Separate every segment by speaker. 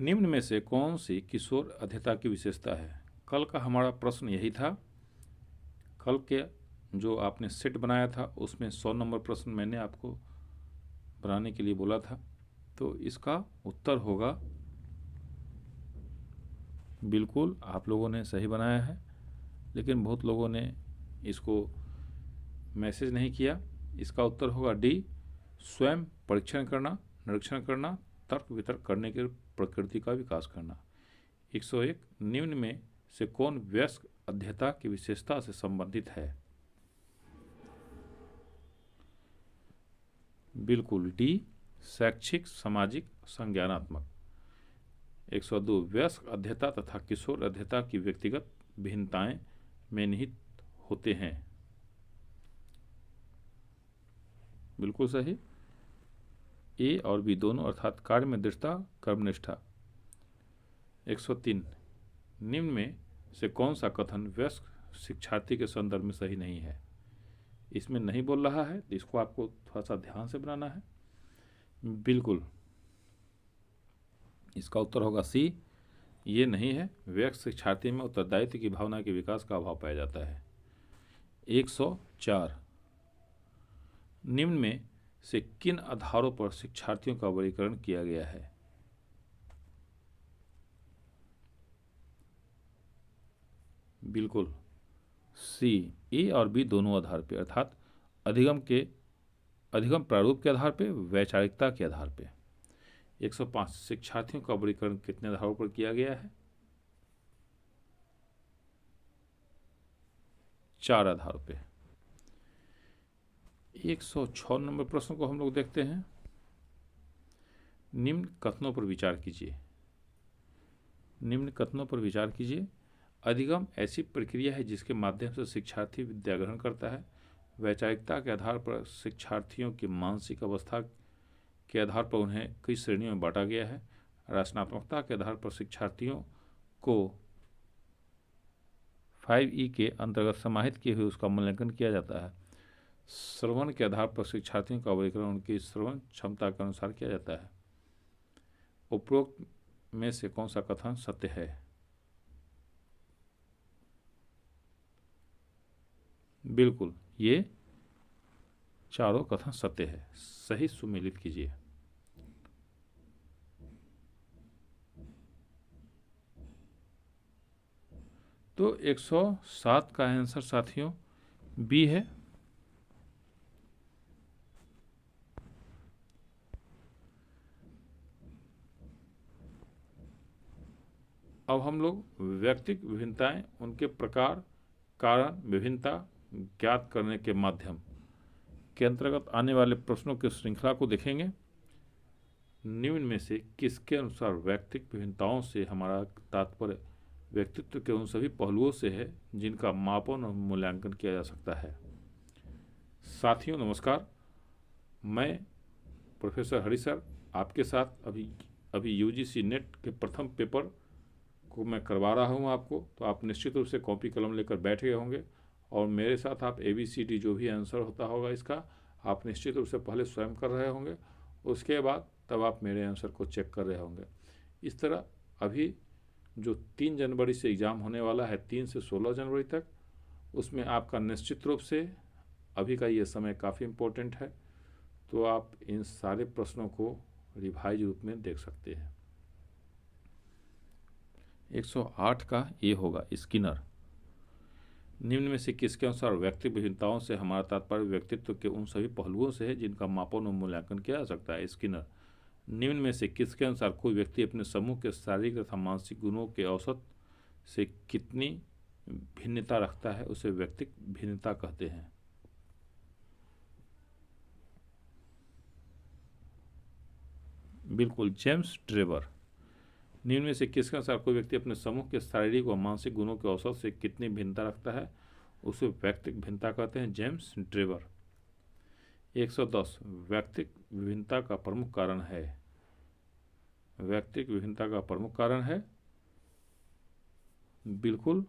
Speaker 1: निम्न में से कौन सी किशोर अध्येता की विशेषता है? कल का हमारा प्रश्न यही था। कल के जो आपने सेट बनाया था उसमें 100 नंबर प्रश्न मैंने आपको बनाने के लिए बोला था। तो इसका उत्तर होगा, बिल्कुल आप लोगों ने सही बनाया है, लेकिन बहुत लोगों ने इसको मैसेज नहीं किया। इसका उत्तर होगा डी, स्वयं परीक्षण करना, निरीक्षण करना, तर्क वितर्क करने की प्रकृति का विकास करना। 101 निम्न में से कौन वयस्क अध्येता की विशेषता से संबंधित है? बिल्कुल डी, शैक्षिक, सामाजिक, संज्ञानात्मक। 102 वयस्क अध्येता तथा किशोर अध्येता की व्यक्तिगत भिन्नताएं में निहित होते हैं। बिल्कुल सही, ए और बी दोनों, अर्थात कार्य में दृढ़ता, कर्मनिष्ठा। 103 निम्न में से कौन सा कथन वयस्क शिक्षार्थी के संदर्भ में सही नहीं है? इसमें नहीं बोल रहा है, तो इसको आपको थोड़ा सा ध्यान से बनाना है। बिल्कुल, इसका उत्तर होगा सी, ये नहीं है। वयस्क शिक्षार्थी में उत्तरदायित्व की भावना के विकास का अभाव पाया जाता है। 104 निम्न में से किन आधारों पर शिक्षार्थियों का वर्गीकरण किया गया है? बिल्कुल सी, ए और बी दोनों आधार पे, अर्थात अधिगम प्रारूप के आधार पे, वैचारिकता के आधार पे। 105 शिक्षार्थियों का वर्गीकरण कितने आधारों पर किया गया है? 4 आधारों पे। 106 नंबर प्रश्न को हम लोग देखते हैं। निम्न कथनों पर विचार कीजिए। निम्न कथनों पर विचार कीजिए। अधिगम ऐसी प्रक्रिया है जिसके माध्यम से शिक्षार्थी विद्या ग्रहण करता है। वैचारिकता के आधार पर शिक्षार्थियों की मानसिक अवस्था के आधार पर उन्हें कई श्रेणियों में बांटा गया है। रचनात्मकता के आधार पर शिक्षार्थियों को 5E के अंतर्गत समाहित किए हुए उसका मूल्यांकन किया जाता है। श्रवण के आधार पर शिक्षार्थियों का वर्गीकरण उनकी श्रवण क्षमता के अनुसार किया जाता है। उपरोक्त में से कौन सा कथन सत्य है? बिल्कुल, ये चारों कथन सत्य है। सही सुमेलित कीजिए। तो 107 का आंसर साथियों बी है। अब हम लोग व्यक्तिगत विभिन्नताएं, उनके प्रकार, कारण, विभिन्नता ज्ञात करने के माध्यम के अंतर्गत आने वाले प्रश्नों की श्रृंखला को देखेंगे। निम्न में से किसके अनुसार व्यक्तिगत विभिन्नताओं से हमारा तात्पर्य व्यक्तित्व के उन सभी पहलुओं से है जिनका मापन और मूल्यांकन किया जा सकता है? साथियों नमस्कार, मैं प्रोफेसर हरि सर आपके साथ अभी UGC नेट के प्रथम पेपर को मैं करवा रहा हूँ आपको। तो आप निश्चित रूप से कॉपी कलम लेकर बैठ गए होंगे और मेरे साथ आप ABCD जो भी आंसर होता होगा इसका आप निश्चित रूप से पहले स्वयं कर रहे होंगे, उसके बाद तब आप मेरे आंसर को चेक कर रहे होंगे। इस तरह अभी जो 3 जनवरी से एग्ज़ाम होने वाला है, 3 से 16 जनवरी तक, उसमें आपका निश्चित रूप से अभी का ये समय काफ़ी इम्पोर्टेंट है। तो आप इन सारे प्रश्नों को रिवाइज रूप में देख सकते हैं। 108 का ये होगा स्किनर। निम्न में से किसके अनुसार व्यक्तिगत विभिन्नताओं से हमारा तात्पर्य व्यक्तित्व के उन सभी पहलुओं से है जिनका मापन और मूल्यांकन किया जा सकता है? स्किनर। निम्न में से किसके अनुसार कोई व्यक्ति अपने समूह के शारीरिक तथा मानसिक गुणों के औसत से कितनी भिन्नता रखता है उसे व्यक्तिगत भिन्नता कहते हैं? बिल्कुल जेम्स ट्रेवर। निम्न में से किसके अनुसार कोई व्यक्ति अपने समूह के शारीरिक व मानसिक गुणों के औसत से कितनी भिन्नता रखता है उसे व्यक्तिगत भिन्नता कहते हैं? James Trevor. 110 व्यक्तिगत विभिन्नता का प्रमुख कारण है। व्यक्तिगत विभिन्नता का प्रमुख कारण है बिल्कुल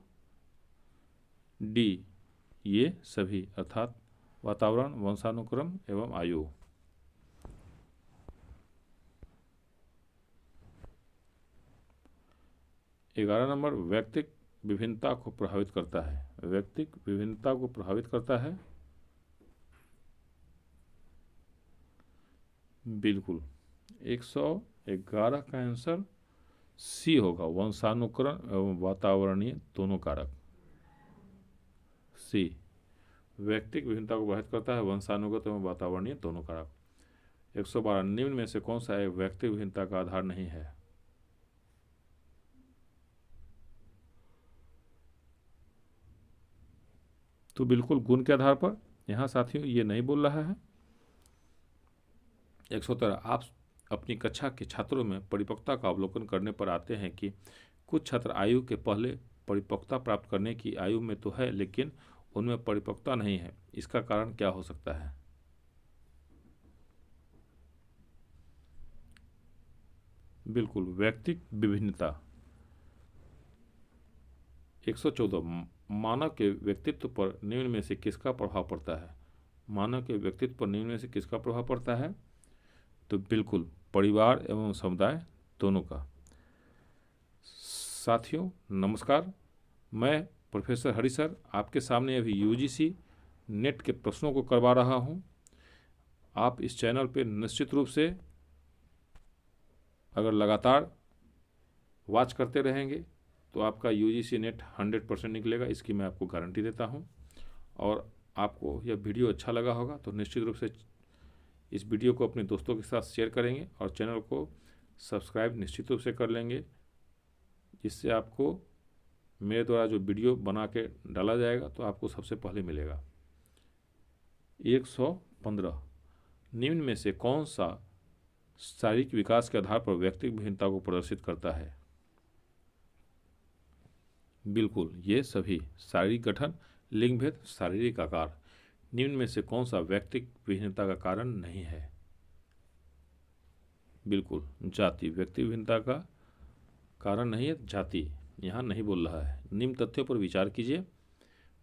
Speaker 1: डी, ये सभी, अर्थात वातावरण, वंशानुक्रम एवं आयु। 11 नंबर व्यक्तिक विभिन्नता को प्रभावित करता है। व्यक्तिक विभिन्नता को प्रभावित करता है, बिल्कुल 111 का आंसर सी होगा, वंशानुकरण एवं वातावरणीय दोनों कारक। सी, व्यक्तिक विभिन्नता को प्रभावित करता है, वंशानुगत एवं वातावरणीय दोनों कारक। 112 निम्न में से कौन सा एक व्यक्तिक विभिन्नता का आधार नहीं है? तो बिल्कुल गुण के आधार पर। यहाँ साथियों ये नहीं बोल रहा है। 113 आप अपनी कक्षा के छात्रों में परिपक्वता का अवलोकन करने पर आते हैं कि कुछ छात्र आयु के पहले परिपक्वता प्राप्त करने की आयु में तो है, लेकिन उनमें परिपक्वता नहीं है। इसका कारण क्या हो सकता है? बिल्कुल व्यक्तिक विभिन्नता। 114 मानव के व्यक्तित्व पर निम्न में से किसका प्रभाव पड़ता है? मानव के व्यक्तित्व पर निम्न में से किसका प्रभाव पड़ता है? तो बिल्कुल परिवार एवं समुदाय दोनों का। साथियों नमस्कार, मैं प्रोफेसर हरि सर आपके सामने अभी यूजीसी नेट के प्रश्नों को करवा रहा हूं। आप इस चैनल पे निश्चित रूप से अगर लगातार वॉच करते रहेंगे तो आपका यूजीसी नेट 100% निकलेगा, इसकी मैं आपको गारंटी देता हूं। और आपको यह वीडियो अच्छा लगा होगा तो निश्चित रूप से इस वीडियो को अपने दोस्तों के साथ शेयर करेंगे और चैनल को सब्सक्राइब निश्चित रूप से कर लेंगे, जिससे आपको मेरे द्वारा जो वीडियो बना के डाला जाएगा तो आपको सबसे पहले मिलेगा। 115 निम्न में से कौन सा शारीरिक विकास के आधार पर व्यक्तिगत भिन्नता को प्रदर्शित करता है? बिल्कुल ये सभी शारीरिक गठन, लिंग भेद, शारीरिक आकार। निम्न में से कौन सा व्यक्तिगत भिन्नता का कारण नहीं है? बिल्कुल जाति व्यक्तिगत भिन्नता का कारण नहीं है, जाति यहाँ नहीं बोल रहा है। निम्न तथ्यों पर विचार कीजिए।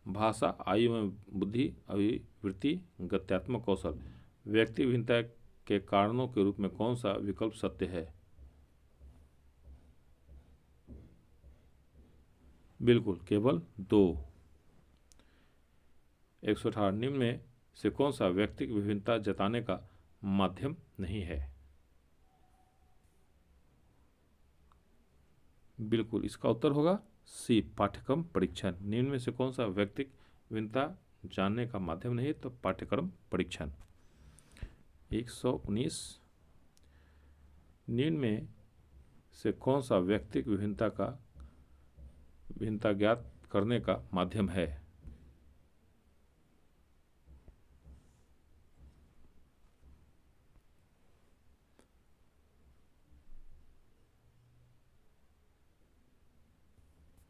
Speaker 1: भाषा, आयु में बुद्धि, अभिवृत्ति, गत्यात्मक कौशल व्यक्तिगत भिन्नता के कारणों के रूप में कौन सा विकल्प सत्य है? बिल्कुल केवल 2। 118 निम्न में से कौन सा व्यक्तिगत विभिन्नता जताने का माध्यम नहीं है? बिल्कुल इसका उत्तर होगा सी, पाठ्यक्रम परीक्षण। निम्न में से कौन सा व्यक्तिगत विभिन्नता जानने का माध्यम नहीं है? तो पाठ्यक्रम परीक्षण। 119 निम्न में से कौन सा व्यक्तिगत विभिन्नता ज्ञात करने का माध्यम है?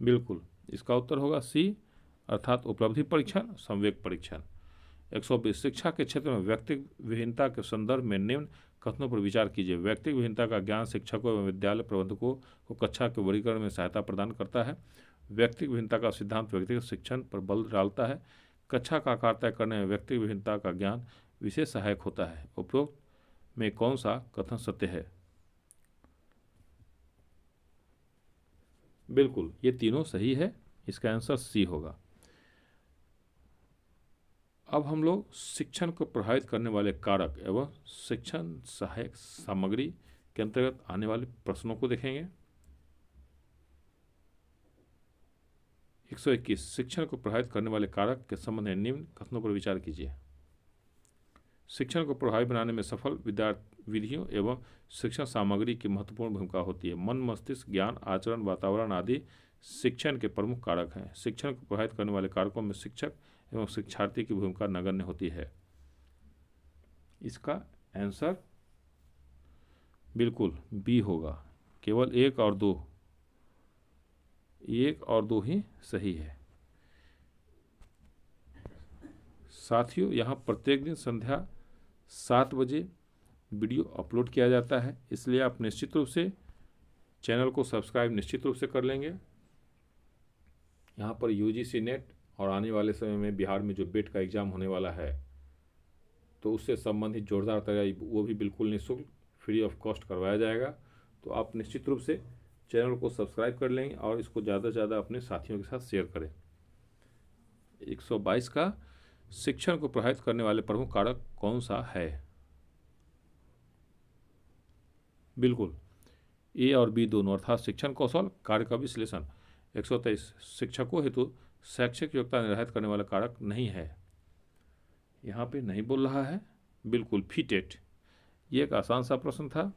Speaker 1: बिल्कुल इसका उत्तर होगा सी, अर्थात उपलब्धि परीक्षण, संवेग परीक्षण। 120 शिक्षा के क्षेत्र में व्यक्तिगत विभिन्नता के संदर्भ में निम्न कथनों पर विचार कीजिए। व्यक्तिगत विभिन्नता का ज्ञान शिक्षकों एवं विद्यालय प्रबंधकों को कक्षा के वर्गीकरण में सहायता प्रदान करता है। व्यक्तिगत विभिन्नता का सिद्धांत व्यक्तिगत शिक्षण पर बल डालता है। कक्षा का आकार तय करने में व्यक्तिगत विभिन्नता का ज्ञान विशेष सहायक होता है। उपरोक्त में कौन सा कथन सत्य है? बिल्कुल ये तीनों सही है, इसका आंसर सी होगा। अब हम लोग शिक्षण को प्रभावित करने वाले कारक एवं शिक्षण सहायक सामग्री के अंतर्गत आने वाले प्रश्नों को देखेंगे। 121 शिक्षण को प्रभावित करने वाले कारक के संबंध में निम्न कथनों पर विचार कीजिए। शिक्षण को प्रभावी बनाने में सफल विधियों एवं शिक्षण सामग्री की महत्वपूर्ण भूमिका होती है। मन, मस्तिष्क, ज्ञान, आचरण, वातावरण आदि शिक्षण के प्रमुख कारक हैं। शिक्षण को प्रभावित करने वाले कारकों में शिक्षक एवं शिक्षार्थी की भूमिका नगण्य होती है। इसका आंसर बिल्कुल बी होगा, केवल 1 और 2 ही सही है। साथियों यहाँ प्रत्येक दिन संध्या 7 बजे वीडियो अपलोड किया जाता है, इसलिए आप निश्चित रूप से चैनल को सब्सक्राइब निश्चित रूप से कर लेंगे। यहाँ पर यूजीसी नेट और आने वाले समय में बिहार में जो बेट का एग्ज़ाम होने वाला है तो उससे संबंधित जोरदार तैयारी वो भी बिल्कुल निःशुल्क फ्री ऑफ कॉस्ट करवाया जाएगा। तो आप निश्चित रूप से चैनल को सब्सक्राइब कर लें और इसको ज़्यादा से ज़्यादा अपने साथियों के साथ शेयर करें। 122 का शिक्षण को प्रभावित करने वाले प्रमुख कारक कौन सा है? बिल्कुल, ए और बी दोनों, अर्थात शिक्षण कौशल, कार्य का विश्लेषण। 123 शिक्षकों हेतु शैक्षिक योग्यता निर्धारित करने वाला कारक नहीं है। यहाँ पे नहीं बोल रहा है, बिल्कुल फीटेट। ये एक आसान सा प्रश्न था।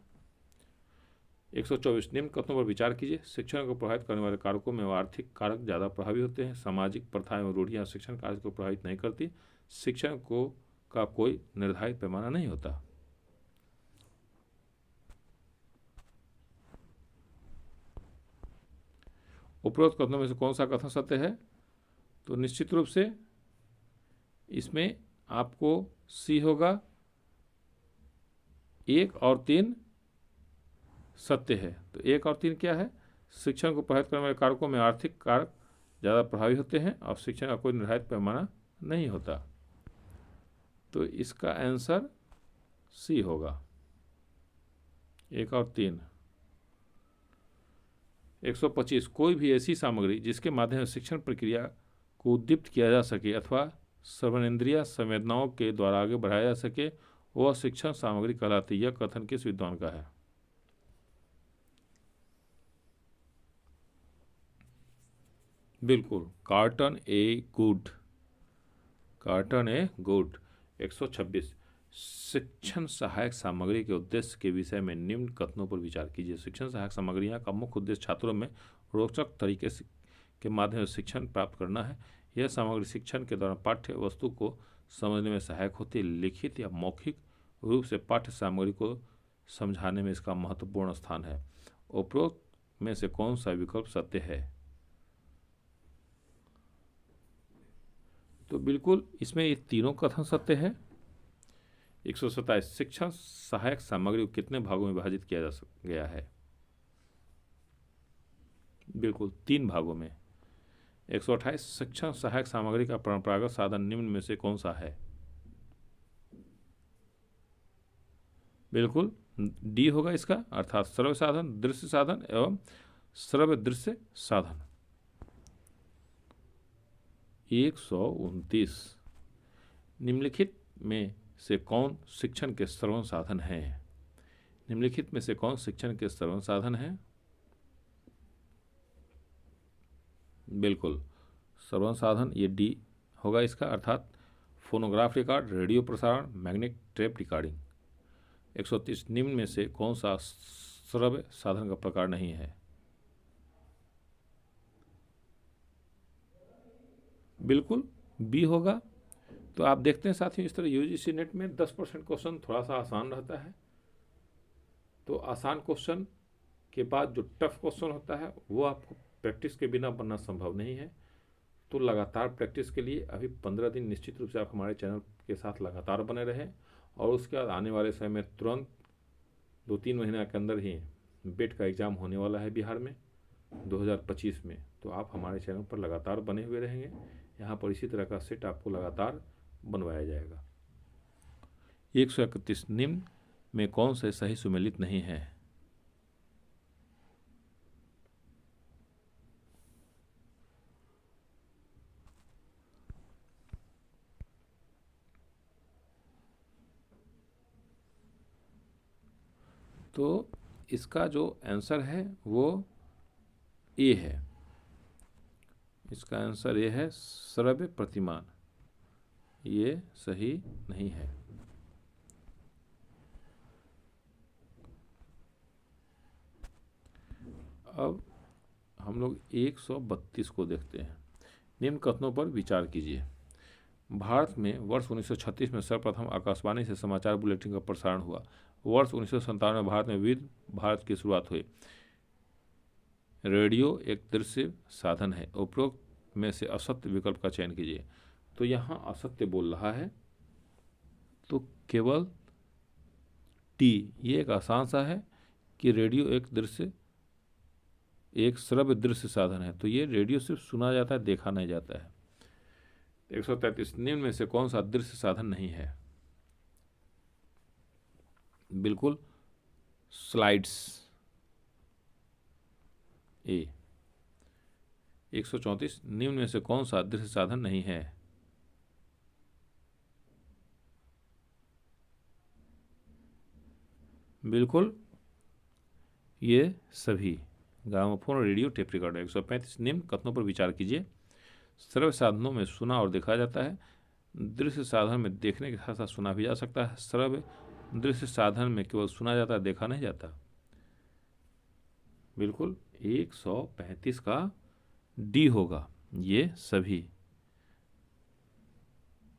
Speaker 1: 124 निम्न कथनों पर विचार कीजिए। शिक्षण को प्रभावित करने वाले कारकों में आर्थिक कारक ज़्यादा प्रभावी होते हैं। सामाजिक प्रथाएं और रूढ़ियाँ शिक्षण कार्य को प्रभावित नहीं करती। शिक्षण को का कोई निर्धारित पैमाना नहीं होता। उपरोक्त कथनों में से कौन सा कथन सत्य है? तो निश्चित रूप से इसमें आपको सी होगा। 1 और 3 सत्य है। तो 1 और 3 क्या है? शिक्षण को प्रभावित करने वाले कारकों में आर्थिक कारक ज़्यादा प्रभावी होते हैं और शिक्षण का कोई निर्धारित पैमाना नहीं होता। तो इसका आंसर सी होगा, 1 और 3। 125 कोई भी ऐसी सामग्री जिसके माध्यम से शिक्षण प्रक्रिया को उद्दीप्त किया जा सके अथवा श्रवणेंद्रिय संवेदनाओं के द्वारा आगे बढ़ाया जा सके वह शिक्षण सामग्री कहलाती है। यह कथन किस विद्वान का है? बिल्कुल carton a good. Carton a good. 126 शिक्षण सहायक सामग्री के उद्देश्य के विषय में निम्न कथनों पर विचार कीजिए। शिक्षण सहायक सामग्रियां का मुख्य उद्देश्य छात्रों में रोचक तरीके से के माध्यम से शिक्षण प्राप्त करना है। यह सामग्री शिक्षण के दौरान पाठ्य वस्तु को समझने में सहायक होती है। लिखित या मौखिक रूप से पाठ्य सामग्री को समझाने में इसका महत्वपूर्ण स्थान है। उपरोक्त में से कौन सा विकल्प सत्य है? तो बिल्कुल इसमें ये तीनों कथन सत्य है। 127 शिक्षण सहायक सामग्री को कितने भागों में विभाजित किया जा गया है? बिल्कुल 3 भागों में। 128 शिक्षण सहायक सामग्री का परंपरागत साधन निम्न में से कौन सा है? बिल्कुल डी होगा इसका, अर्थात श्रव्य साधन, दृश्य साधन एवं श्रव्य दृश्य साधन। 129 निम्नलिखित में से कौन शिक्षण के श्रवण साधन हैं? निम्नलिखित में से कौन शिक्षण के श्रवण साधन हैं? बिल्कुल श्रवण साधन ये डी होगा इसका, अर्थात फोनोग्राफ रिकॉर्ड, रेडियो प्रसारण, मैग्नेटिक टेप रिकॉर्डिंग। 130 निम्न में से कौन सा श्रव्य साधन का प्रकार नहीं है? बिल्कुल बी होगा। तो आप देखते हैं साथियों, इस तरह यूजीसी नेट में 10% क्वेश्चन थोड़ा सा आसान रहता है। तो आसान क्वेश्चन के बाद जो टफ क्वेश्चन होता है वो आपको प्रैक्टिस के बिना बनना संभव नहीं है। तो लगातार प्रैक्टिस के लिए अभी 15 दिन निश्चित रूप से आप हमारे चैनल के साथ लगातार बने रहें और उसके बाद आने वाले समय में तुरंत 2-3 महीने के अंदर ही बेट का एग्ज़ाम होने वाला है बिहार में 2025 में। तो आप हमारे चैनल पर लगातार बने हुए रहेंगे। यहाँ पर इसी तरह का सेट आपको लगातार बनवाया जाएगा। 131 निम्न में कौन से सही सुमेलित नहीं है? तो इसका जो आंसर है वो ए है। इसका आंसर ये है श्रव्य प्रतिमान, ये सही नहीं है। अब हम लोग 132 को देखते हैं। निम्न कथनों पर विचार कीजिए। भारत में वर्ष 1936 में सर्वप्रथम आकाशवाणी से समाचार बुलेटिन का प्रसारण हुआ। वर्ष 1957 में भारत में विविध भारत की शुरुआत हुई। रेडियो एक दृश्य साधन है। उपरोक्त में से असत्य विकल्प का चयन कीजिए। तो यहाँ असत्य बोल रहा है, तो केवल टी, ये एक आसान सा है कि रेडियो एक श्रव्य दृश्य साधन है। तो ये रेडियो सिर्फ सुना जाता है, देखा नहीं जाता है। 133 निम्न में से कौन सा दृश्य साधन नहीं है? बिल्कुल स्लाइड्स। ए। 134 निम्न में से कौन सा दृश्य साधन नहीं है? बिल्कुल ये सभी। Gramophone, radio, tape recorder. 135 निम्न कथनों पर विचार कीजिए। श्रव्य साधनों में सुना और देखा जाता है। दृश्य साधन में देखने के साथ साथ सुना भी जा सकता है। श्रव्य दृश्य साधन में केवल सुना जाता है, देखा नहीं जाता। बिल्कुल 135 का डी होगा, ये सभी।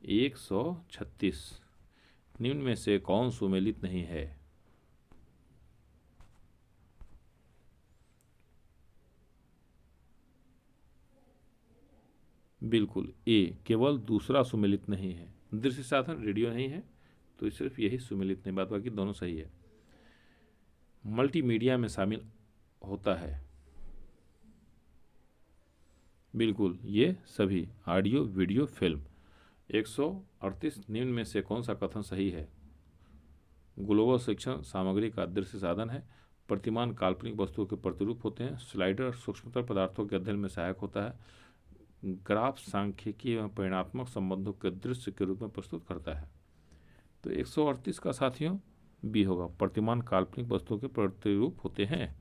Speaker 1: 136 निम्न में से कौन सुमेलित नहीं है? बिल्कुल ए, केवल दूसरा सुमेलित नहीं है। दृश्य साधन रेडियो नहीं है, तो सिर्फ यही सुमेलित नहीं, बात बाकी दोनों सही है। मल्टीमीडिया में शामिल होता है। बिल्कुल ये सभी, ऑडियो, वीडियो, फिल्म। 138 निम्न में से कौन सा कथन सही है? ग्लोबल शिक्षण सामग्री का दृश्य साधन है। प्रतिमान काल्पनिक वस्तुओं के प्रतिरूप होते हैं। स्लाइडर सूक्ष्मतर पदार्थों के अध्ययन में सहायक होता है। ग्राफ सांख्यिकी एवं परिणात्मक संबंधों के दृश्य के रूप में प्रस्तुत करता है। तो 138 का साथियों बी होगा, प्रतिमान काल्पनिक वस्तुओं के प्रतिरूप होते हैं।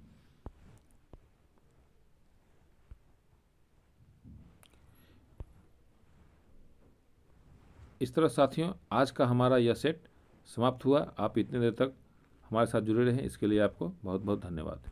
Speaker 1: इस तरह साथियों आज का हमारा यह सेट समाप्त हुआ। आप इतने देर तक हमारे साथ जुड़े रहे, इसके लिए आपको बहुत बहुत धन्यवाद।